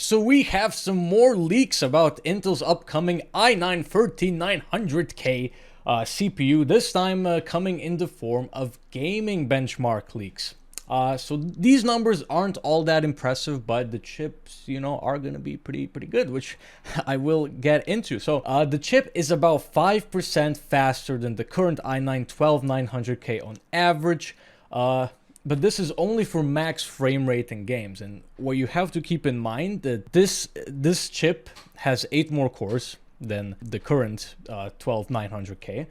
So we have some more leaks about Intel's upcoming i9-13900K CPU, this time coming in the form of gaming benchmark leaks. So these numbers aren't all that impressive, but the chips, are going to be pretty good, which I will get into. So the chip is about 5% faster than the current i9-12900K on average. But this is only for max frame rate in games, and what you have to keep in mind that this chip has 8 more cores than the current 12900K,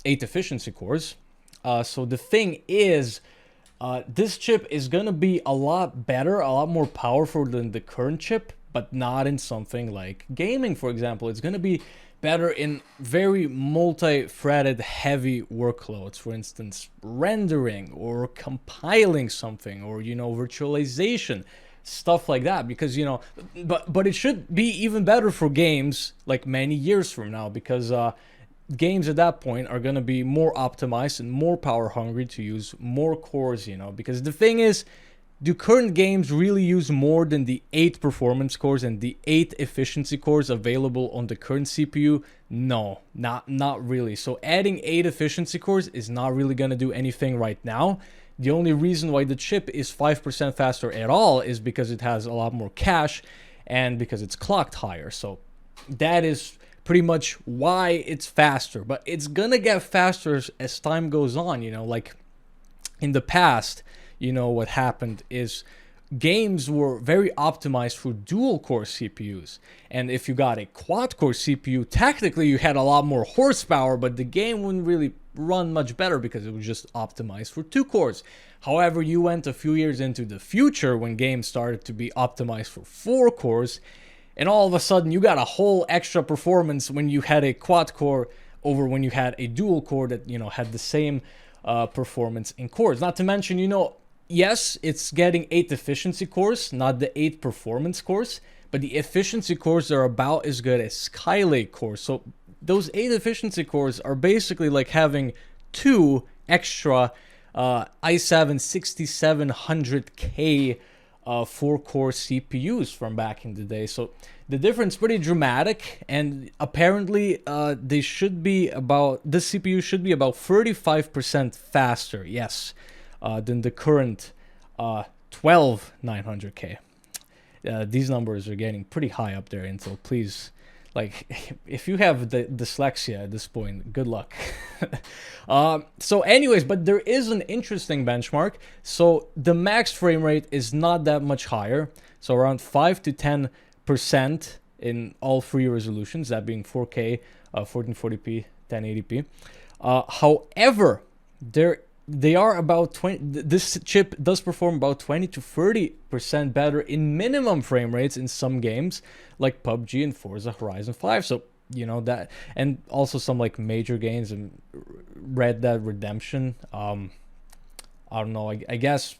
8 efficiency cores. So the thing is, this chip is gonna be a lot better, a lot more powerful than the current chip, but not in something like gaming, for example. It's gonna be better in very multi-threaded heavy workloads, for instance rendering or compiling something, or virtualization, stuff like that, because but it should be even better for games like many years from now, because games at that point are going to be more optimized and more power hungry to use more cores, because the thing is, do current games really use more than the 8 performance cores and the 8 efficiency cores available on the current CPU? No, not really. So adding 8 efficiency cores is not really going to do anything right now. The only reason why the chip is 5% faster at all is because it has a lot more cache and because it's clocked higher. So that is pretty much why it's faster. But it's going to get faster as time goes on, like in the past. What happened is games were very optimized for dual-core CPUs. And if you got a quad-core CPU, technically you had a lot more horsepower, but the game wouldn't really run much better because it was just optimized for 2 cores. However, you went a few years into the future when games started to be optimized for 4 cores, and all of a sudden you got a whole extra performance when you had a quad-core over when you had a dual-core that, had the same performance in cores. Not to mention, yes, it's getting 8 efficiency cores, not the 8 performance cores, but the efficiency cores are about as good as Skylake cores. So those 8 efficiency cores are basically like having 2 extra i7-6700K 4-core CPUs from back in the day. So the difference is pretty dramatic, and apparently this CPU should be about 35% faster, yes, than the current 12900K. These numbers are getting pretty high up there, Intel. Please, if you have the dyslexia at this point, good luck. So anyways, but there is an interesting benchmark. So the max frame rate is not that much higher, so around 5 to 10% in all 3 resolutions, that being 4K, 1440p, 1080p. However, they are about 20. This chip does perform about 20 to 30% better in minimum frame rates in some games like PUBG and Forza Horizon 5. So that, and also some like major games and Red Dead Redemption. I don't know. I guess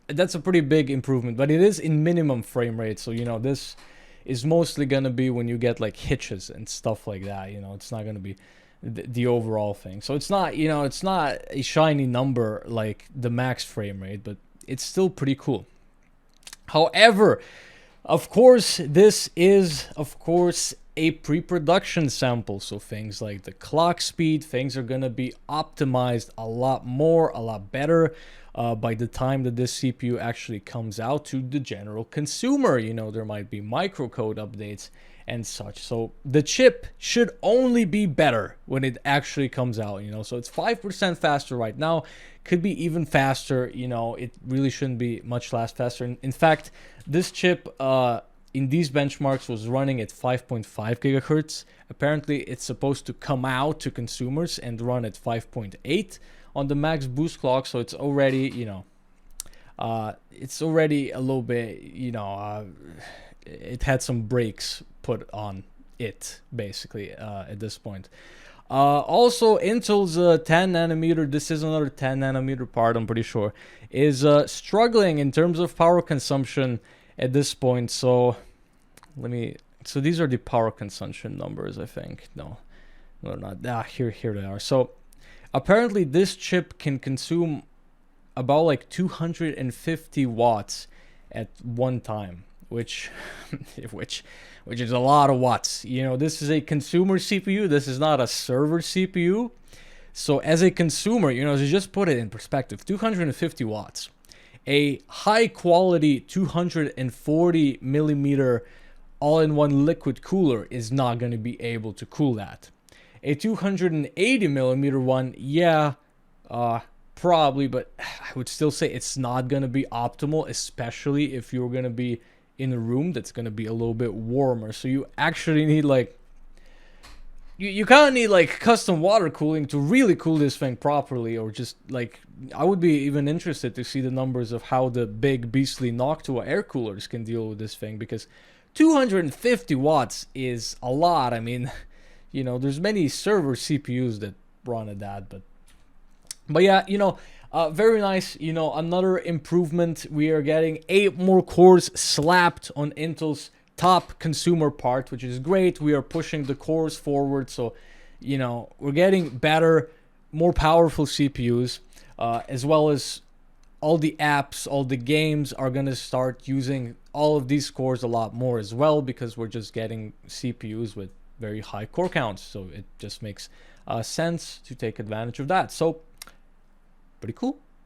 that's a pretty big improvement, but it is in minimum frame rate. So this is mostly gonna be when you get like hitches and stuff like that. It's not gonna be the overall thing. So it's not it's not a shiny number like the max frame rate, but it's still pretty cool. However, of course, this is a pre-production sample, so things like the clock speed, things are gonna be optimized a lot better by the time that this CPU actually comes out to the general consumer. There might be microcode updates and such. So the chip should only be better when it actually comes out, So it's 5% faster right now, could be even faster, It really shouldn't be much less faster. In fact, this chip in these benchmarks was running at 5.5 gigahertz. Apparently, it's supposed to come out to consumers and run at 5.8 on the max boost clock. So it's already, it's already a little bit, it had some brakes put on it, basically, at this point. Also, Intel's 10 nanometer, this is another 10 nanometer part, I'm pretty sure, is struggling in terms of power consumption at this point. So so these are the power consumption numbers, I think. No, they're not. Here they are. So apparently this chip can consume about like 250 watts at one time, which which is a lot of watts. You know, this is a consumer CPU. This is not a server CPU. So as a consumer, you know, to just put it in perspective, 250 watts, a high quality 240 millimeter all-in-one liquid cooler is not going to be able to cool that. A 280 millimeter one, yeah, probably, but I would still say it's not going to be optimal, especially if you're going to be in a room that's going to be a little bit warmer. So you actually need like, you kind of need like custom water cooling to really cool this thing properly, or just like, I would be even interested to see the numbers of how the big beastly Noctua air coolers can deal with this thing, because 250 watts is a lot. I mean, you know, there's many server CPUs that run at that, but yeah, you know, very nice. You know, another improvement, we are getting 8 more cores slapped on Intel's top consumer part, which is great. We are pushing the cores forward, so you know, we're getting better, more powerful CPUs, as well as all the apps, all the games are gonna start using all of these cores a lot more as well, because we're just getting CPUs with very high core counts, so it just makes sense to take advantage of that. So pretty cool.